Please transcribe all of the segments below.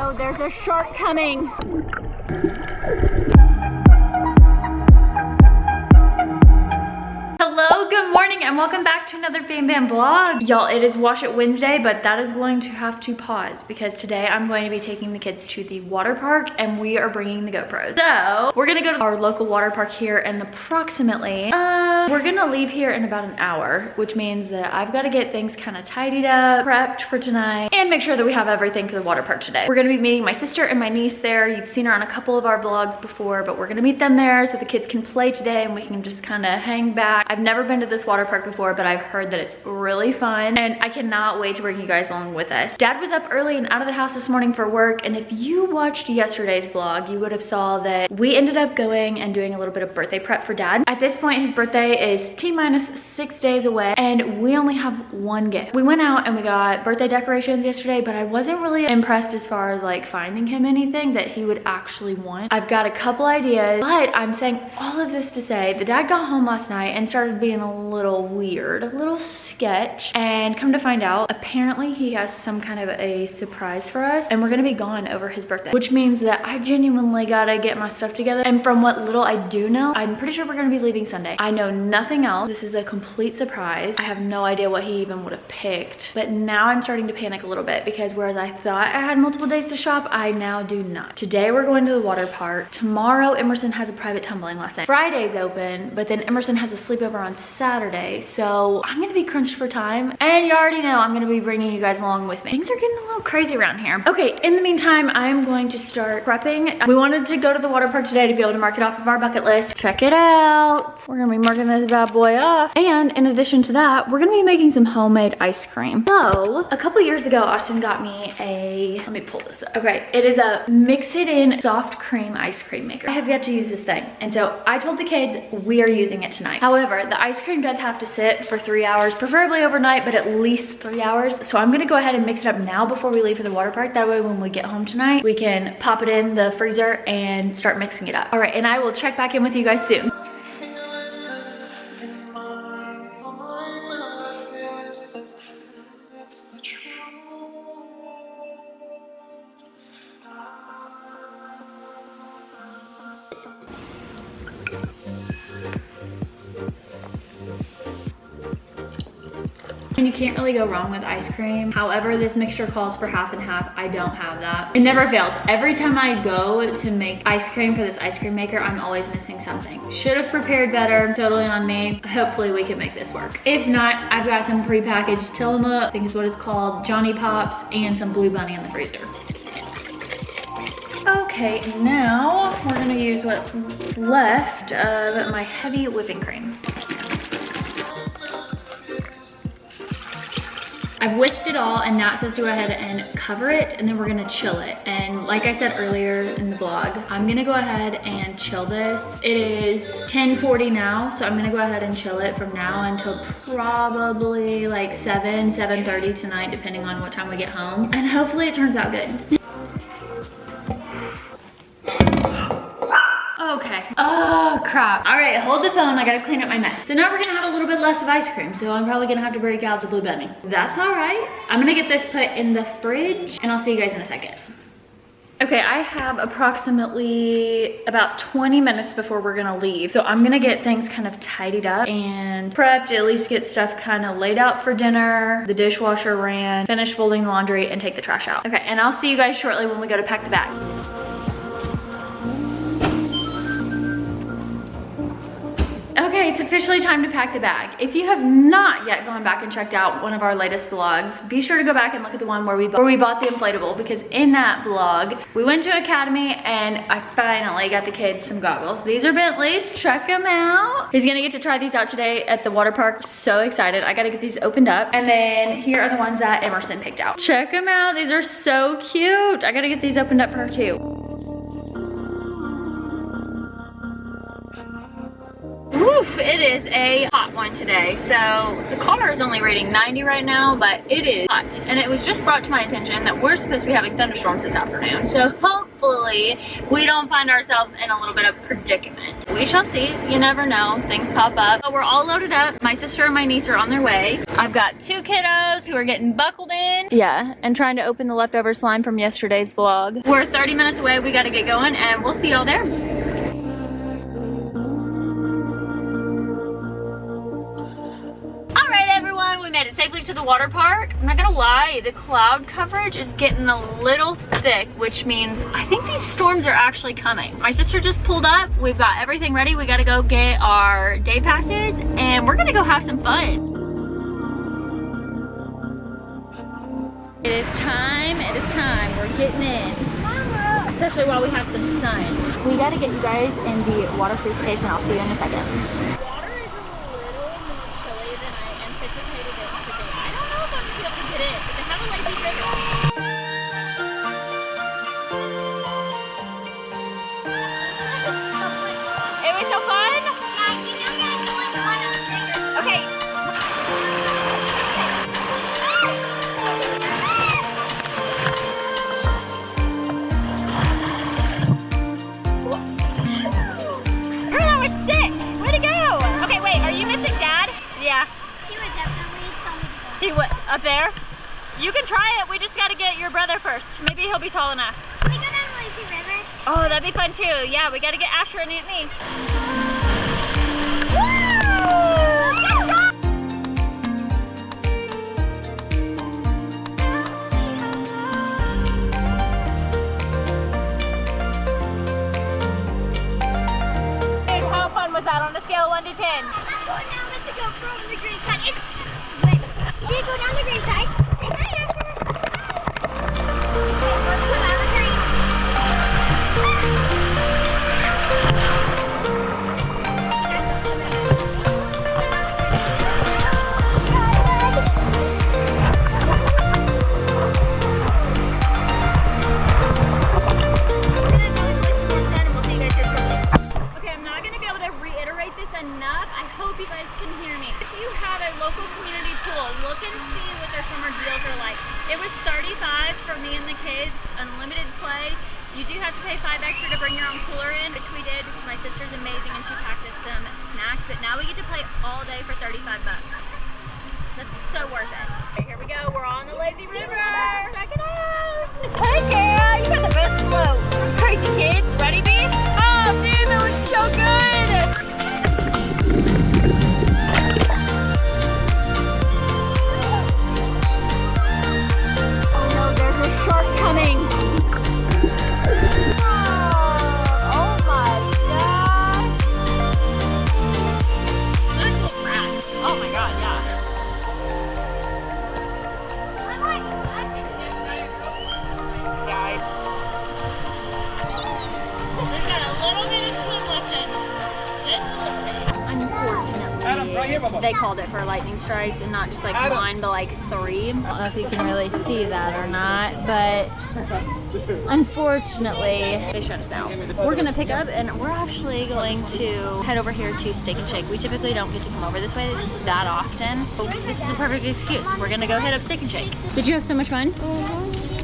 no, there's a shark coming. Hello, good morning, and welcome back to another Bam Bam vlog. Y'all, it is Wash It Wednesday, but that is going to have to pause because today I'm going to be taking the kids to the water park and we are bringing the GoPros. So we're gonna go to our local water park here and approximately, we're gonna leave here in about an hour, which means that I've got to get things kind of tidied up, prepped for tonight, and make sure that we have everything for the water park today. We're gonna be meeting my sister and my niece there. You've seen her on a couple of our vlogs before, but we're gonna meet them there so the kids can play today and we can just kind of hang back. I've never been to this water park before, but I've heard that it's really fun and I cannot wait to bring you guys along with us. Dad was up early and out of the house this morning for work, and if you watched yesterday's vlog, you would have saw that we ended up going and doing a little bit of birthday prep for Dad. At this point, his birthday is T-minus 6 days away and we only have one gift. We went out and we got birthday decorations yesterday, but I wasn't really impressed as far as like finding him anything that he would actually want. I've got a couple ideas, but I'm saying all of this to say the Dad got home last night and started being a little weird, a little sketch, and come to find out, apparently he has some kind of a surprise for us and we're gonna be gone over his birthday, which means that I genuinely gotta get my stuff together. And from what little I do know, I'm pretty sure we're gonna be leaving Sunday. I know nothing else. This is a complete surprise. I have no idea what he even would have picked, but now I'm starting to panic a little bit because whereas I thought I had multiple days to shop, I now do not. Today we're going to the water park. Tomorrow Emerson has a private tumbling lesson. Friday's open, but then Emerson has a sleepover on Saturday, so I'm gonna be crunched for time, and you already know I'm gonna be bringing you guys along with me. Things are getting a little crazy around here. Okay, in the meantime, I'm going to start prepping. We wanted to go to the water park today to be able to mark it off of our bucket list. Check it out. We're gonna be marking this bad boy off, and in addition to that, we're gonna be making some homemade ice cream. So a couple years ago, Austin got me a, let me pull this up. Okay, it is a mix it in soft cream ice cream maker. I have yet to use this thing, and so I told the kids we are using it tonight. However, the ice cream does have to sit for 3 hours, preferably overnight, but at least 3 hours. So I'm gonna go ahead and mix it up now before we leave for the water park. That way when we get home tonight, we can pop it in the freezer and start mixing it up. All right, and I will check back in with you guys soon. And you can't really go wrong with ice cream. However, this mixture calls for half and half. I don't have that. It never fails. Every time I go to make ice cream for this ice cream maker, I'm always missing something. Should have prepared better. Totally on me. Hopefully we can make this work. If not, I've got some prepackaged Tillamook, I think is what it's called, Johnny Pops, and some Blue Bunny in the freezer. Okay, now we're gonna use what's left of my heavy whipping cream. I've whisked it all, and now it says to go ahead and cover it, and then we're gonna chill it. And like I said earlier in the vlog, I'm gonna go ahead and chill this. It is 10:40 now, so I'm gonna go ahead and chill it from now until probably like 7:30 tonight, depending on what time we get home. And hopefully it turns out good. Okay. Oh, crap. All right, hold the phone. I gotta clean up my mess. So now we're gonna have a little bit less of ice cream, so I'm probably gonna have to break out the Blue Bunny. That's all right. I'm gonna get this put in the fridge, and I'll see you guys in a second. Okay, I have approximately about 20 minutes before we're gonna leave. So I'm gonna get things kind of tidied up and prepped, at least get stuff kind of laid out for dinner. The dishwasher ran, finish folding laundry, and take the trash out. Okay, and I'll see you guys shortly when we go to pack the bag. Okay, it's officially time to pack the bag. If you have not yet gone back and checked out one of our latest vlogs, be sure to go back and look at the one where we bought the inflatable, because in that vlog, we went to Academy and I finally got the kids some goggles. These are Bentley's, check them out. He's gonna get to try these out today at the water park. So excited. I gotta get these opened up. And then here are the ones that Emerson picked out. Check them out, these are so cute. I gotta get these opened up for her too. Oof, it is a hot one today. So the car is only rating 90 right now, but it is hot. And it was just brought to my attention that we're supposed to be having thunderstorms this afternoon. So hopefully we don't find ourselves in a little bit of predicament. We shall see. You never know. Things pop up. But we're all loaded up. My sister and my niece are on their way. I've got 2 kiddos who are getting buckled in. Yeah, and trying to open the leftover slime from yesterday's vlog. We're 30 minutes away. We got to get going, and we'll see y'all there. We made it safely to the water park. I'm not gonna lie, the cloud coverage is getting a little thick, which means I think these storms are actually coming. My sister just pulled up. We've got everything ready. We gotta go get our day passes and we're gonna go have some fun. It is time, we're getting in. Especially while we have some sun. We gotta get you guys in the waterproof case and I'll see you in a second. Up there? You can try it. We just got to get your brother first. Maybe he'll be tall enough. Can we go down the lazy river? Oh, that'd be fun too. Yeah, we got to get Asher and Aunt Me. Dude, how fun was that on a scale of 1 to 10? I'm going down with the GoPro on the green side. It's wet. Do you go down the green side? Say hi, Asher. Okay, let's go down the green. Okay, I'm not going to be able to reiterate this enough. I hope you guys can hear me. If you have a local community pool, look and see what their summer deals are like. It was $35 for me and the kids, unlimited play. You do have to pay $5 extra to bring your own cooler in, which we did because my sister's amazing and she packed us some snacks. But now we get to play all day for 35 bucks. That's so worth it. Okay, here we go. We're on the lazy river. Check it out. Hey, Kara, you got the best float. Crazy kids. Ready, B? Oh, dude, that looks so good. They called it for lightning strikes and not just like 1 but like 3. I don't know if you can really see that or not, but unfortunately they shut us out. We're gonna pick up and we're actually going to head over here to Steak and Shake. We typically don't get to come over this way that often. So this is a perfect excuse. We're gonna go hit up Steak and Shake. Did you have so much fun?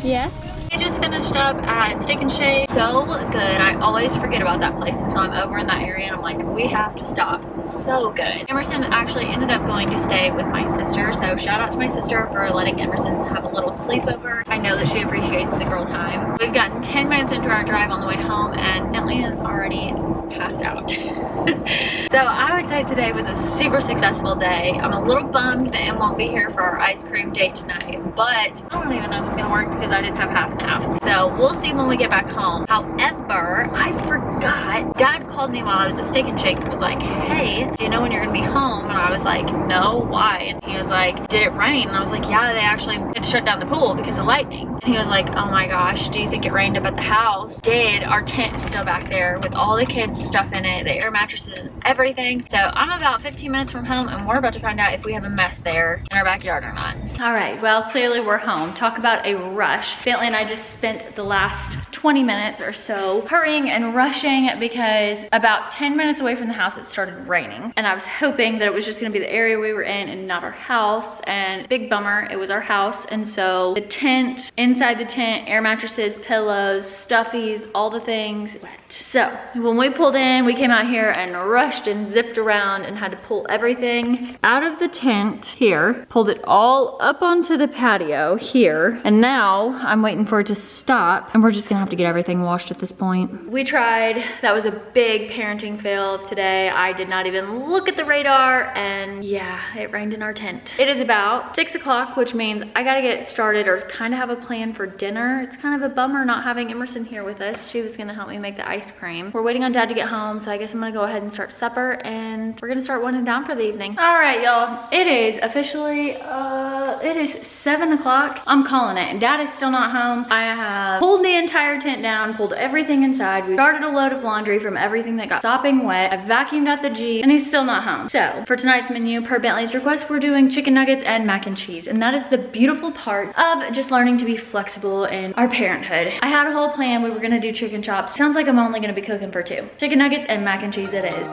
Yeah? We just finished up at Steak and Shake. So good. I always forget about that place until I'm over in that area and I'm like, we have to stop. So good. Emerson actually ended up going to stay with my sister. So shout out to my sister for letting Emerson have a little sleepover. I know that she appreciates the girl time. We've gotten 10 minutes into our drive on the way home and Bentley is already passed out. So I would say today was a super successful day. I'm a little bummed that Em won't be here for our ice cream date tonight, but I don't even know if it's gonna work because I didn't have half an hour. So we'll see when we get back home. However, I forgot. Dad called me while I was at Steak and Shake and was like, hey, do you know when you're gonna be home? And I was like, no, why? And he was like, did it rain? And I was like, yeah, they actually had to shut down the pool because of lightning. And he was like, oh my gosh, do you think it rained up at the house? Did. Our tent is still back there with all the kids' stuff in it, the air mattresses and everything. So I'm about 15 minutes from home and we're about to find out if we have a mess there in our backyard or not. All right, well, clearly we're home. Talk about a rush. Bentley and I just spent the last 20 minutes or so hurrying and rushing because about 10 minutes away from the house it started raining. And I was hoping that it was just gonna be the area we were in and not our house. And big bummer, it was our house. And so the tent, inside the tent, air mattresses, pillows, stuffies, all the things, wet. So when we pulled in, we came out here and rushed and zipped around and had to pull everything out of the tent here, pulled it all up onto the patio here. And now I'm waiting for it to stop and we're just gonna have to get everything washed at this point. We tried, that was a big parenting fail of today. I did not even look at the radar and yeah, it rained in our tent. It is about 6 o'clock, which means I gotta get started or kind of have a plan for dinner. It's kind of a bummer not having Emerson here with us. She was gonna help me make the ice cream. We're waiting on Dad to get home, so I guess I'm gonna go ahead and start supper and we're gonna start winding down for the evening. All right, y'all, it is officially, it is 7 o'clock. I'm calling it, and Dad is still not home. I have pulled the entire tent down, pulled everything inside. We started a load of laundry from everything that got sopping wet. I vacuumed out the Jeep, and he's still not home. So for tonight's menu, per Bentley's request, we're doing chicken nuggets and mac and cheese, and that is the beautiful part of just learning to be flexible in our parenthood. I had a whole plan. We were gonna do chicken chops. Sounds like I'm only gonna be cooking for 2. Chicken nuggets and mac and cheese it is.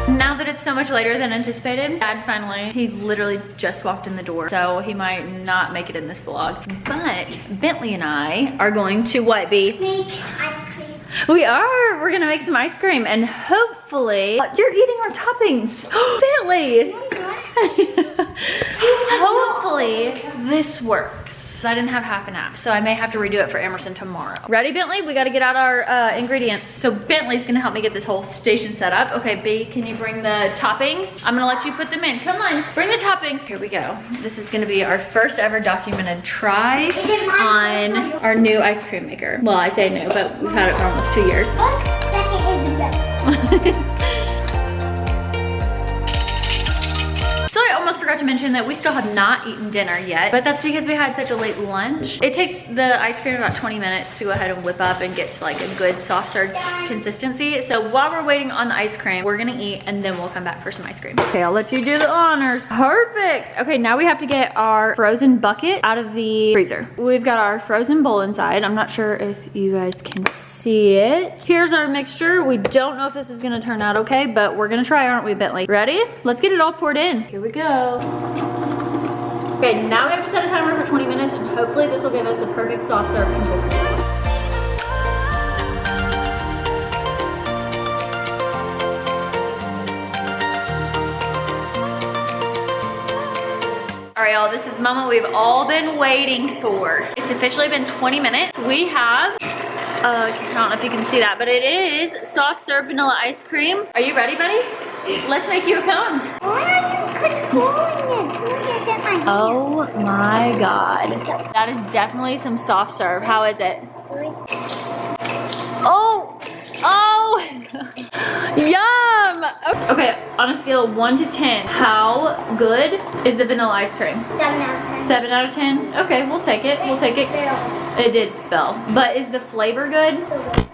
Now that it's so much later than anticipated, Dad he literally just walked in the door, so he might not make it in this vlog. But Bentley and I are going to what, B? Make ice cream. We are. We're gonna make some ice cream and hopefully, you're eating our toppings. Bentley! Hopefully this works. I didn't have half an app, so I may have to redo it for Emerson tomorrow. Ready, Bentley? We gotta get out our ingredients. So Bentley's gonna help me get this whole station set up. Okay, B, can you bring the toppings? I'm gonna let you put them in. Come on, bring the toppings. Here we go. This is gonna be our first ever documented try on our new ice cream maker. Well, I say new, but we've had it for almost 2 years. So I almost forgot to mention that we still have not eaten dinner yet, but that's because we had such a late lunch. It takes the ice cream about 20 minutes to go ahead and whip up and get to like a good soft serve consistency. So while we're waiting on the ice cream, we're gonna eat and then we'll come back for some ice cream. Okay, I'll let you do the honors. Perfect. Okay, now we have to get our frozen bucket out of the freezer. We've got our frozen bowl inside. I'm not sure if you guys can see it. Here's our mixture. We don't know if this is gonna turn out okay, but we're gonna try, aren't we, Bentley? Ready? Let's get it all poured in. Here we go. Okay, now we have to set a timer for 20 minutes and hopefully this will give us the perfect soft serve consistency. All right, y'all, this is the moment we've all been waiting for. It's officially been 20 minutes. We have I don't know if you can see that, but it is soft serve vanilla ice cream. Are you ready, buddy? Let's make you a cone. Why are you controlling it? Look at hit my hand. Oh my God. That is definitely some soft serve. How is it? Oh, oh, yum. Okay, on a scale of 1 to 10, how good is the vanilla ice cream? 7 out of 10. 7 out of 10? Okay, we'll take it. We'll take it. It did spill. But is the flavor good?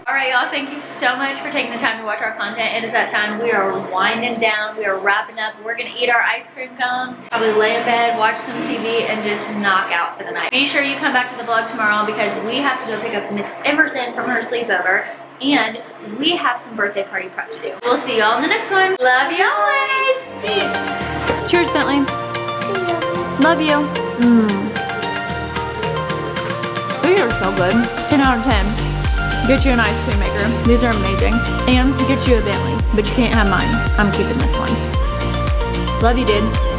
All right, y'all, thank you so much for taking the time to watch our content. It is that time. We are winding down. We are wrapping up. We're gonna eat our ice cream cones, probably lay in bed, watch some TV, and just knock out for the night. Be sure you come back to the vlog tomorrow because we have to go pick up Miss Emerson from her sleepover, and we have some birthday party prep to do. We'll see y'all in the next one. Love you always. See you. Cheers, Bentley. Love you. These are so good. 10 out of 10. Get you an ice cream maker. These are amazing. And get you a Bentley, but you can't have mine. I'm keeping this one. Love you, dude.